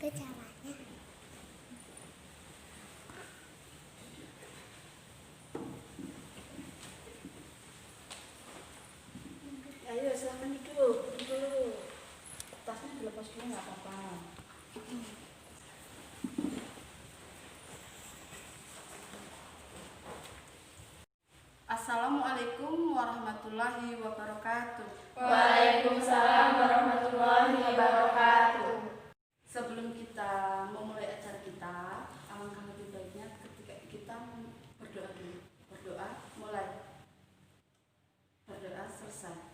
Gejalanya. Ayo silahkan duduk dulu. Tasnya dilepas dulu nggak apa-apa. Assalamualaikum warahmatullahi wabarakatuh. Waalaikumsalam warahmatullahi wabarakatuh. Sebelum kita memulai acara kita, alangkah lebih baiknya ketika kita berdoa dulu. Berdoa mulai. Berdoa selesai.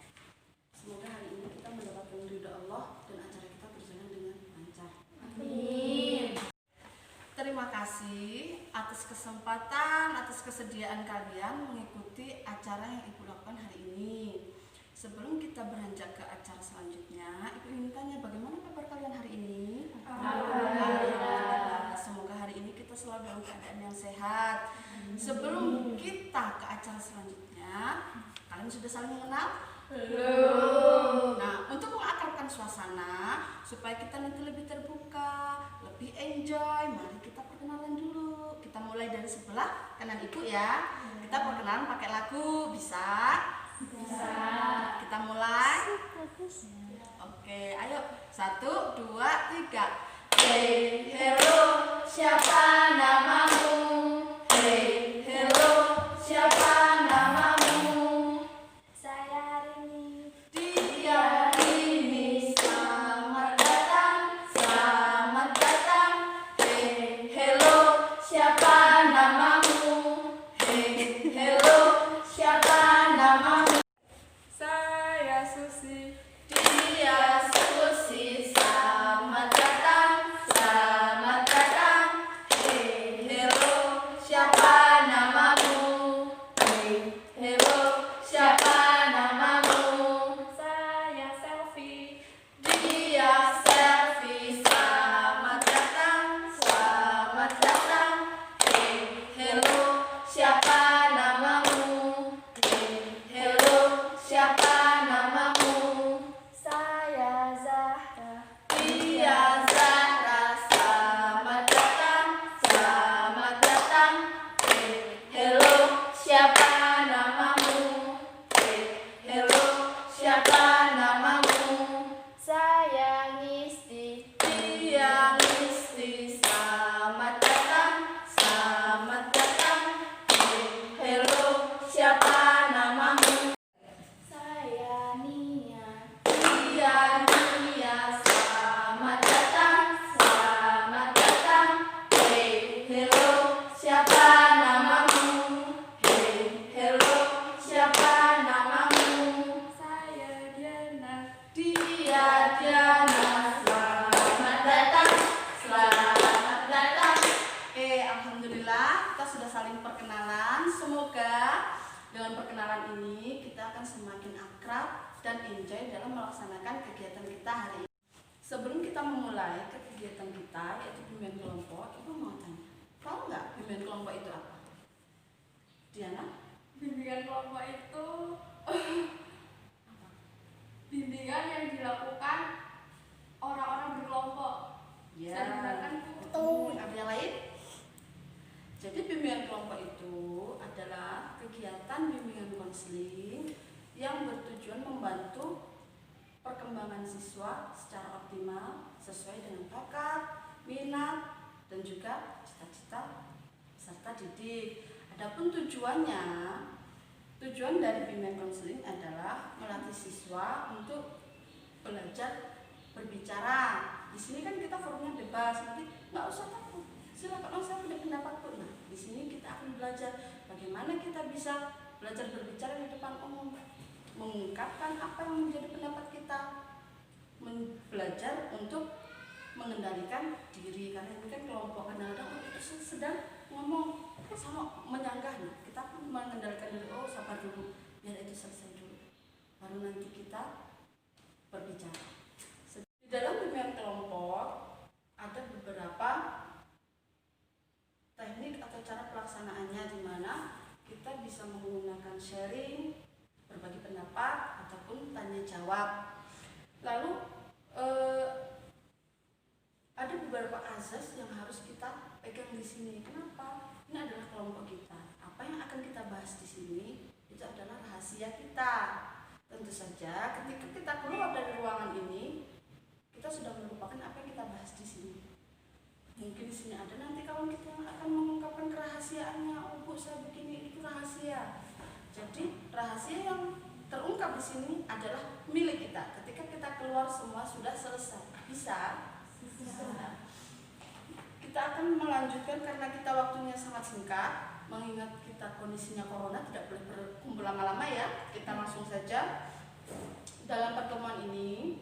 Semoga hari ini kita mendapatkan ridha Allah dan acara kita berjalan dengan lancar. Amin. Terima kasih atas kesempatan, atas kesediaan kalian mengikuti acara yang Ibu lakukan hari ini. Sebelum kita beranjak ke acara selanjutnya, Ibu ingin tanya bagaimana kabar kalian hari ini? Alhamdulillah. Semoga hari ini kita selalu dalam keadaan yang sehat. Sebelum kita ke acara selanjutnya, kalian sudah saling mengenal? Belum. Nah, untuk mengakrabkan suasana supaya kita nanti lebih terbuka, lebih enjoy, mari kita perkenalan dulu. Kita mulai dari sebelah kanan Ibu ya. Kita perkenalan pakai lagu, bisa? Bisa. Kita mulai. Bagus. Oke, ayo. 1, 2, 3. Hey, hello, siapa namamu? Hey, hello, siapa namamu? Saya hari ini. Dia ini selamat datang, selamat datang. Hey, hello, siapa namamu? Hey, hello, siapa namamu? Saya Susi. Dia Susi, selamat datang, selamat datang. Hey, hello, siapa namamu? Hey, hello, siapa namamu? Saya Selfie. Dia Selfie, selamat datang, selamat datang. Hey, hello, siapa namamu? Hey, hello, siapa namamu? Saya Zahra. Dia Zahra, selamat datang, selamat datang. Hey, hello, siapa namamu? Hey, hello, siapa namamu? Saya Ngisti. Dia Listi, selamat datang, selamat datang. Hey, hello, siapa namamu? Saya Nia. Dia Nia, selamat datang, selamat datang. Hey, hello, siapa namamu? Hey, hello, siapa namamu? Saya Diana. Dia Diana, selamat datang, selamat datang. Alhamdulillah kita sudah saling perkenalan. Semoga dengan perkenalan ini kita akan semakin akrab dan enjoy dalam melaksanakan kegiatan kita hari ini. Sebelum kita memulai ke kegiatan kita yaitu bimbingan kelompok, Ibu mau tanya, tahu nggak bimbingan kelompok itu apa? Diana? Bimbingan kelompok itu bimbingan yang dilakukan orang-orang berkelompok. Ya. Saya gunakan Ada yang lain? Jadi bimbingan kelompok itu adalah kegiatan bimbingan konseling yang bertujuan membantu perkembangan siswa secara optimal sesuai dengan bakat, minat, dan juga cita-cita peserta didik. Adapun tujuan dari bimbingan konseling adalah melatih siswa untuk belajar berbicara. Di sini kan kita forumnya bebas, nanti nggak usah takut. Silakan, saya punya pendapat pun. Nah, di sini kita akan belajar bagaimana kita bisa belajar berbicara di depan umum, mengungkapkan apa yang menjadi pendapat kita, belajar untuk mengendalikan diri. Karena ini kan kelompok, kadang-kadang itu sedang ngomong sama menyanggah. Nah, kita pun mengendalikan diri. Oh, sabar dulu, biar itu selesai dulu, baru nanti kita berbicara. Di dalam bimbingan kelompok ada beberapa teknik atau cara pelaksanaannya, di mana kita bisa menggunakan sharing, berbagi pendapat, ataupun tanya jawab. Lalu ada beberapa azas yang harus kita pegang di sini. Kenapa? Ini adalah kelompok kita. Apa yang akan kita bahas di sini itu adalah rahasia kita. Tentu saja ketika kita keluar dari ruangan ini, kita sudah melupakan apa yang kita bahas di sini. Mungkin di sini ada nanti kawan kita yang akan mengungkapkan kerahasiaannya. Oh Bu, saya begini, itu rahasia. Jadi rahasia yang terungkap di sini adalah milik kita. Ketika kita keluar semua sudah selesai. Bisa? Kita akan melanjutkan karena kita waktunya sangat singkat. Mengingat kita kondisinya corona tidak boleh berkumpul lama-lama ya. Kita langsung saja dalam pertemuan ini,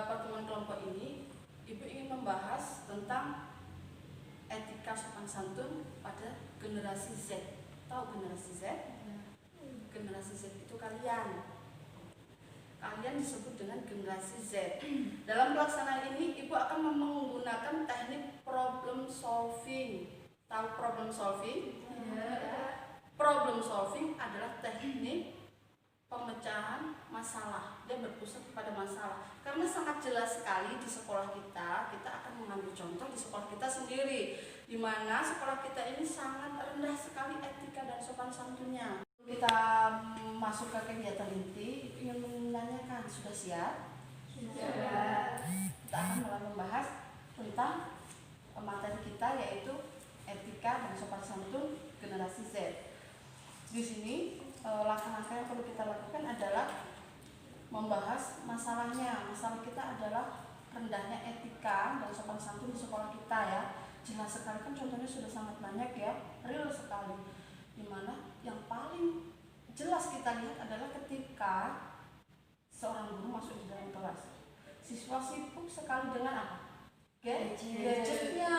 pertemuan kelompok ini, Ibu ingin membahas tentang etika sopan santun pada generasi Z. Tahu generasi Z? Generasi Z itu kalian disebut dengan generasi Z. Dalam pelaksanaan ini Ibu akan menggunakan teknik problem solving. Tahu problem solving? Problem solving adalah teknik pemecahan masalah. Dia berpusat kepada masalah. Karena sangat jelas sekali di sekolah kita akan mengambil contoh di sekolah kita sendiri, di mana sekolah kita ini sangat rendah sekali etika dan sopan santunnya. Kita masuk ke kegiatan inti, ingin menanyakan, sudah siap? Sudah. Kita akan mulai membahas tentang materi kita, yaitu etika dan sopan santun generasi Z. Di sini langkah-langkah yang perlu kita lakukan adalah membahas masalahnya. Masalah kita adalah rendahnya etika dan sopan santun di sekolah kita ya. Jelas sekali kan contohnya sudah sangat banyak ya, real sekali. Dimana yang paling jelas kita lihat adalah ketika seorang guru masuk di dalam kelas. Siswa sibuk sekali dengan apa? Gadgetnya.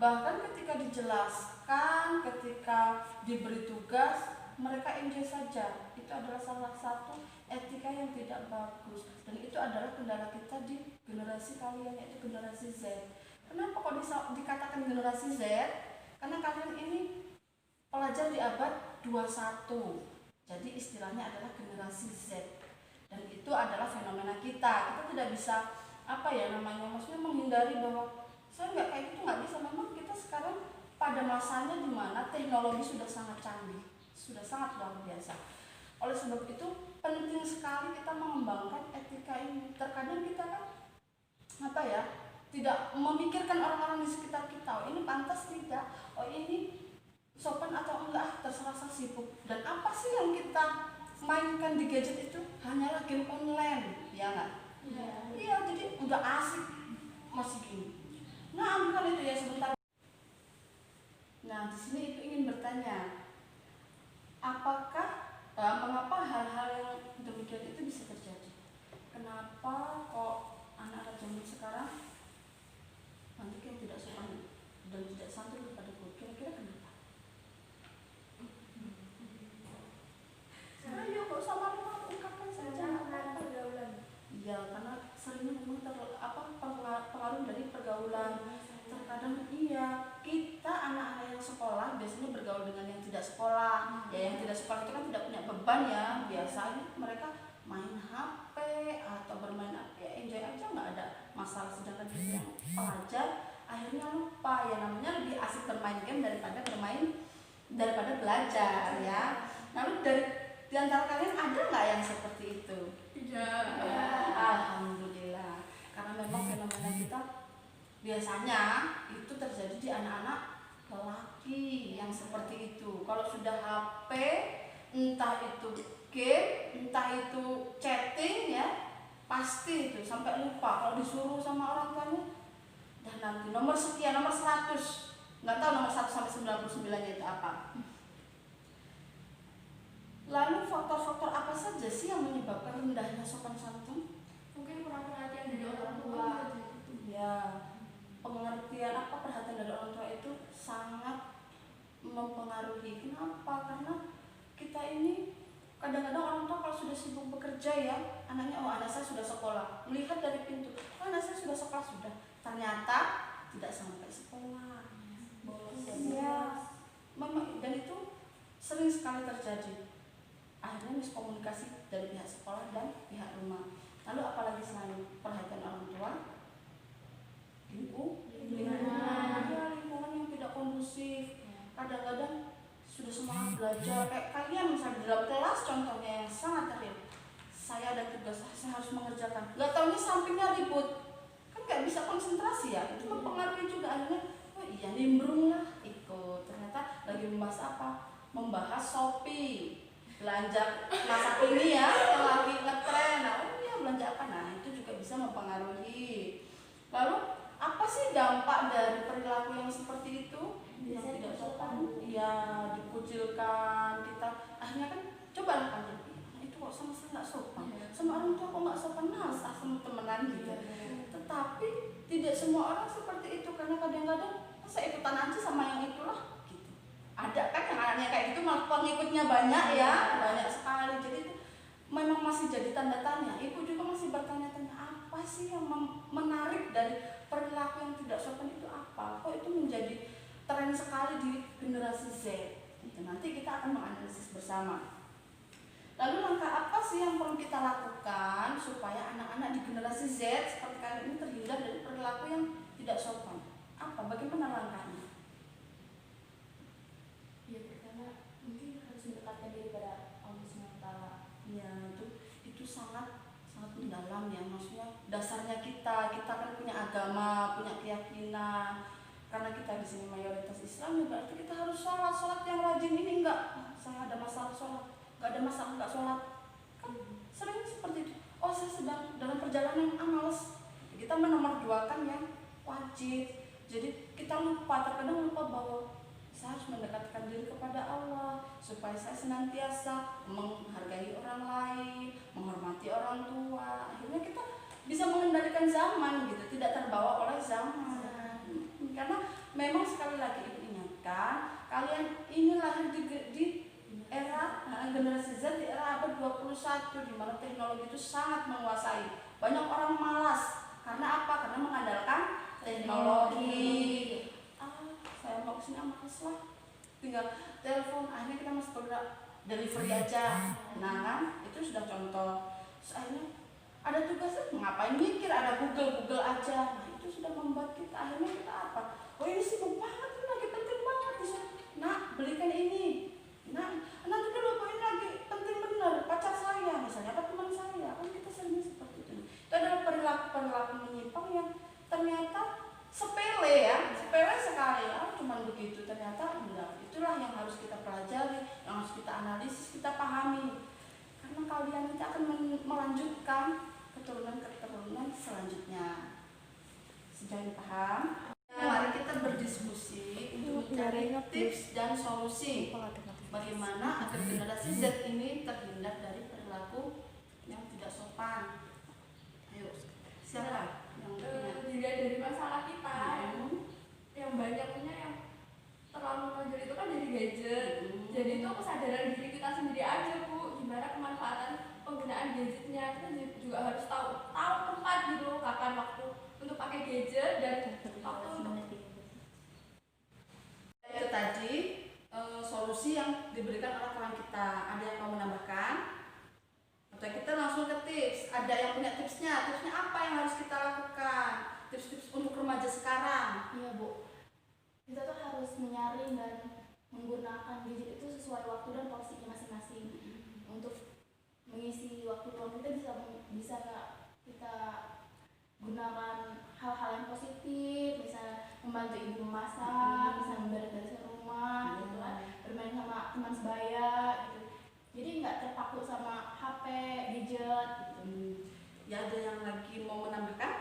Bahkan ketika dijelaskan, ketika diberi tugas, mereka enjoy saja. Itu adalah salah satu etika yang tidak bagus. Dan itu adalah kendala kita di generasi kalian, yaitu generasi Z. Kenapa kok dikatakan generasi Z? Karena kalian ini pelajar di abad 21. Jadi istilahnya adalah generasi Z. Dan itu adalah fenomena kita. Kita tidak bisa maksudnya menghindari bahwa saya nggak kayak gitu, nggak bisa. Memang kita sekarang pada masanya di mana teknologi sudah sangat canggih, sudah sangat luar biasa. Oleh sebab itu penting sekali kita mengembangkan etika ini. Terkadang kita kan tidak memikirkan orang-orang di sekitar kita. Oh, ini pantas tidak? Oh, ini sopan atau enggak? Terserah, saya sibuk. Dan apa sih yang kita mainkan di gadget itu? Hanyalah game online, ya nggak? Iya, jadi udah asik masih gini. Nah, ambilkan itu ya sebentar. Nah, di sini itu ingin bertanya, mengapa hal-hal yang demikian itu bisa terjadi? Kenapa kok anak-anak zaman sekarang nanti yang tidak sopan dan tidak santun kepada guru? Kira-kira kenapa? Ayo, kok sama rumah ungkapkan saja. Pergaulan. Iya, karena seringnya memang pengaruh dari pergaulan. Terkadang iya, kita anak-anak yang sekolah biasanya bergaul dengan yang tidak sekolah. Ya, yang tidak sekolah itu kan tidak punya beban ya. Biasanya mereka main HP atau bermain enjoy aja, nggak ada masalah. Sedangkan kita yang pelajar akhirnya lupa, ya namanya lebih asik bermain game daripada belajar ya. Lalu di antara kalian ada nggak yang seperti itu? Tidak. Alhamdulillah. Karena memang fenomena kita biasanya itu terjadi di anak-anak lelaki yang seperti itu. Kalau sudah HP, entah itu game, entah itu chatting ya, pasti itu sampai lupa. Kalau disuruh sama orang tuanya, dan nanti nomor sekian, nomor 100, nggak tahu nomor 1 sampai 99 itu apa. Lalu faktor-faktor apa saja sih yang menyebabkan rendahnya sopan santun? Mungkin kurang perhatian dari orang tua. Ya, pengertian perhatian dari orang tua itu sangat mempengaruhi. Kenapa? Karena kita ini kadang-kadang orang tua kalau sudah sibuk bekerja ya, anaknya, anak saya sudah sekolah, melihat dari pintu, anak saya sudah sekolah, sudah. Ternyata tidak sampai sekolah. Ya, memang, dan itu sering sekali terjadi. Akhirnya miskomunikasi dari pihak sekolah dan pihak rumah. Lalu apalagi selain perhatian orang tua? lingkungan yang tidak kondusif. Kadang-kadang sudah semangat belajar, kayak kalian misalnya di dalam kelas contohnya yang sangat real, saya ada tugas, saya harus mengerjakan, nggak taunya sampingnya ribut, kan nggak bisa konsentrasi ya, itu mempengaruhi juga. Akhirnya oh iya nimbrung lah ikut, ternyata lagi membahas apa, membahas Shopee, belanja masa ini ya yang lagi ngetren. Nah, oh iya belanja apa, nah itu juga bisa mempengaruhi. Lalu apa sih dampak dari perilaku yang seperti itu? Yang tidak sopan, ya dikucilkan kita. Akhirnya kan coba lah kan, itu kok sama saya nggak sopan, sama orang tua kok nggak sopan, nah sama temenan gitu. Tetapi tidak semua orang seperti itu, karena kadang-kadang saya ikutan aja sama yang itulah gitu. Ada kan yang anaknya kayak gitu malah pengikutnya banyak ya, banyak sekali. Jadi itu memang masih jadi tanda tanya. Ibu juga masih bertanya-tanya, apa sih yang menarik dari perilaku yang tidak sopan itu apa? Kok itu menjadi tren sekali di generasi Z? Itu nanti kita akan menganalisis bersama. Lalu langkah apa sih yang perlu kita lakukan supaya anak-anak di generasi Z seperti kalian ini terhindar dari perilaku yang tidak sopan? Apa? Bagaimana langkahnya? Ya pertama mungkin harus mendekatkan diri pada Allah SWT. Ya itu sangat mendalam ya, maksudnya dasarnya kita kan punya agama, punya keyakinan. Karena kita di sini mayoritas Islam, berarti kita harus sholat yang rajin. Ini enggak, saya ada masalah sholat, enggak ada masalah enggak sholat, kan sering seperti itu. Oh saya sedang dalam perjalanan males, kita menomorduakan yang wajib. Jadi kita terkadang lupa bahwa saya harus mendekatkan diri kepada Allah supaya saya senantiasa menghargai orang lain, menghormati orang tua. Akhirnya kita bisa mengendalikan zaman gitu, tidak terbawa oleh zaman. Karena memang sekali lagi ibu ingatkan, kalian ini lahir di era generasi Z, di era abad 21, di mana teknologi itu sangat menguasai. Banyak orang malas karena apa? Karena mengandalkan teknologi. Saya mau kesini males lah, tinggal telepon. Akhirnya kita masih bergerak delivery aja. Nah kan itu sudah contoh. Terus akhirnya ada tugasnya, ngapain mikir, ada Google aja. Nah itu sudah membuat kita akhirnya kita apa? Oh ini sibuk banget, ini lagi penting banget. Nah belikan ini. Nah nanti dulu kok ini lagi penting bener, pacar saya misalnya, apa teman saya, kan kita seringnya seperti itu. Itu adalah perilaku menyimpang yang ternyata sepele ya, sepele sekali ya, cuman begitu. Ternyata enggak. Itulah yang harus kita pelajari, yang harus kita analisis, kita pahami. Karena kalian itu akan melanjutkan keturunan selanjutnya. Sejauh ini paham? Mari kita berdiskusi untuk mencari tips dan solusi bagaimana agar generasi Z ini terhindar dari perilaku yang tidak sopan. Ayo, siapa yang punya? Dilihat dari masalah kita yang banyaknya yang terlalu menonjol itu kan dari gadget. Jadi itu kesadaran diri kita sendiri aja Bu, gimana kemanfaatan penggunaan gadgetnya. Kita juga harus tahu tempat gitu, kapan waktu untuk pakai gadget dan waktu untuk itu tadi solusi yang diberikan oleh kawan kita. Ada yang mau menambahkan? Atau kita langsung ke tips? Ada yang punya tipsnya? Tipsnya apa yang harus kita lakukan? Tips-tips untuk remaja sekarang. Iya Bu, kita tuh harus menyaring dan menggunakan gadget itu sesuai waktu dan porsinya masing-masing. Untuk mengisi waktu luang kita bisa kita gunakan hal-hal yang positif, misalnya membantu ibu memasak, bisa memberes-beres rumah, gitu kan, bermain sama teman sebaya, gitu. Jadi nggak terpaku sama HP, gadget, gitu. Ya ada yang lagi mau menambahkan?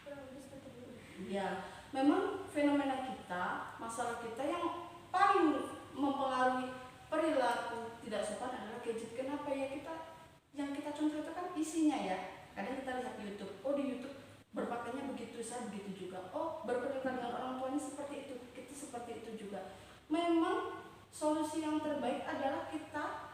Kurang lebih seperti itu. Ya, memang fenomena kita, masalah kita yang paling mempengaruhi perilaku tidak sopan adalah gadget. Kenapa ya? Yang kita contoh itu kan isinya ya. Kadang kita lihat YouTube, oh di YouTube berpakaiannya begitu, saya begitu juga. Oh berperilaku dengan orang tuanya seperti itu, kita seperti itu juga. Memang solusi yang terbaik adalah kita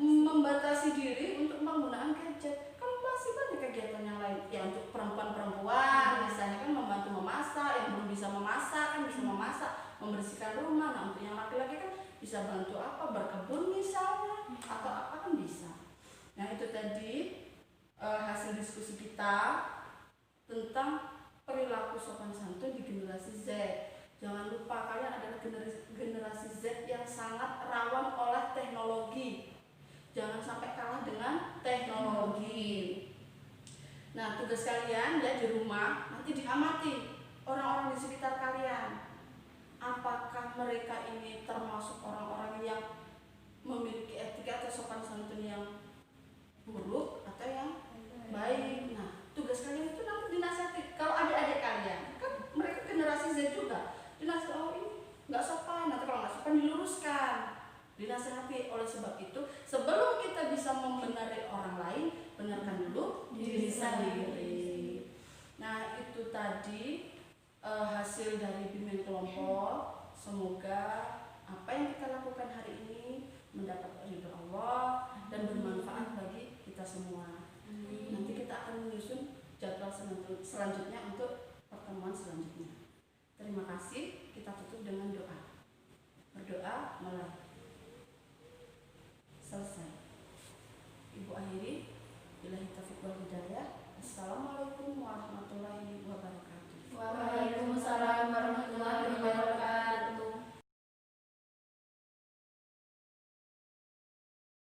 membatasi diri untuk penggunaan gadget. Kan masih banyak kegiatan yang lain. Ya untuk perempuan misalnya kan membantu memasak, yang belum bisa memasak kan bisa memasak, membersihkan rumah. Nah untuk yang laki-laki kan bisa bantu apa, berkebun misalnya, atau apa kan bisa. Nah itu tadi hasil diskusi kita tentang perilaku sopan santun di generasi Z. Jangan lupa kalian adalah generasi Z yang sangat rawan oleh teknologi. Jangan sampai kalah dengan teknologi. Nah, tugas kalian ya di rumah nanti diamati orang-orang di sekitar kalian. Apakah mereka ini termasuk orang-orang yang memiliki etika atau sopan santun yang buruk atau yang baik? Nah, tugas kalian itu nanti dinasihati. Kalau adik-adik kalian, kan mereka generasi Z juga, dinasihati, oh ini nggak sopan, nanti kalau nggak sopan diluruskan, dinasihati. Oleh sebab itu, sebelum kita bisa membenari orang lain, benarkan dulu diri sendiri. Nah, itu tadi hasil dari bimbing kelompok. Semoga apa yang kita lakukan hari ini mendapat ridho Allah dan bermanfaat bagi kita semua. Nanti kita akan menyusun jadwal selanjutnya untuk pertemuan selanjutnya. Terima kasih. Kita tutup dengan doa. Berdoa mulai. Selesai. Ibu akhiri. Billahi taufiq wal hidayah.